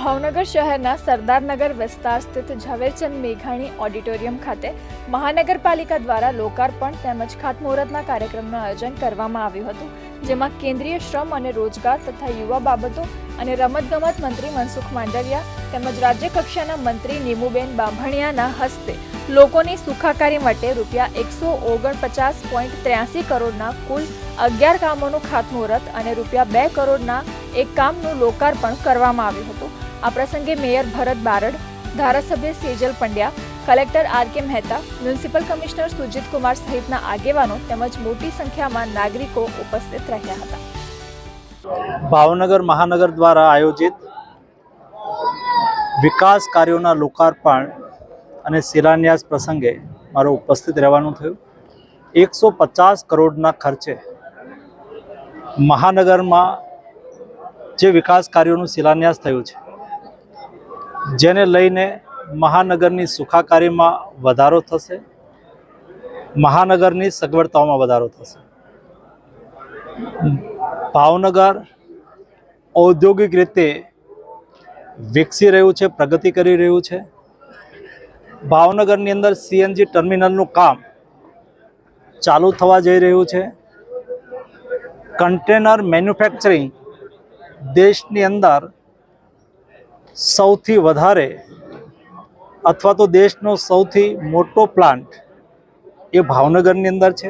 ભાવનગર શહેરના સરદારનગર વિસ્તાર સ્થિત ઝવેરચંદ મેઘાણી ઓડિટોરિયમ ખાતે મહાનગરપાલિકા દ્વારા લોકાર્પણ તેમજ ખાતમુહૂર્તના કાર્યક્રમનું આયોજન કરવામાં આવ્યું હતું, જેમાં કેન્દ્રીય શ્રમ અને રોજગાર તથા યુવા બાબતો અને રમતગમત મંત્રી મનસુખ માંડવિયા તેમજ રાજ્ય કક્ષાના મંત્રી નીમુબેન બાંભણિયાના હસ્તે લોકોની સુખાકારી માટે ₹149.83 કરોડના કુલ 11 કામોનું ખાતમુહૂર્ત અને ₹2 કરોડના એક કામનું લોકાર્પણ કરવામાં આવ્યું હતું। આ પ્રસંગે મેયર ભરત બારડ, ધારાસભ્ય Sejal Pandya, collector R.K.. Mehta, municipal commissioner Sujit Kumar સહિતના આગેવાનો તેમજ મોટી સંખ્યામાં નાગરિકો ઉપસ્થિત રહ્યા હતા। ભાવનગર મહાનગર દ્વારા આયોજિત વિકાસ કાર્યોના લોકાર્પણ અને શિલાન્યાસ પ્રસંગે મારો ઉપસ્થિત રહેવાનું થયું। 150 કરોડના ખર્ચે મહાનગરમાં જે વિકાસ કાર્યોનું શિલાન્યાસ થયું છે, જેને લઈને મહાનગરની સુખાકારીમાં વધારો થશે, મહાનગરની સગવડતાઓમાં વધારો થશે। ભાવનગર ઔદ્યોગિક રીતે વિકસી રહ્યું છે, પ્રગતિ કરી રહ્યું છે। ભાવનગરની અંદર સીએનજી ટર્મિનલનું કામ ચાલુ થવા જઈ રહ્યું છે। કન્ટેનર મેન્યુફેક્ચરિંગ દેશની અંદર સૌથી વધારે અથવા તો દેશનો સૌથી મોટો પ્લાન્ટ એ ભાવનગરની અંદર છે।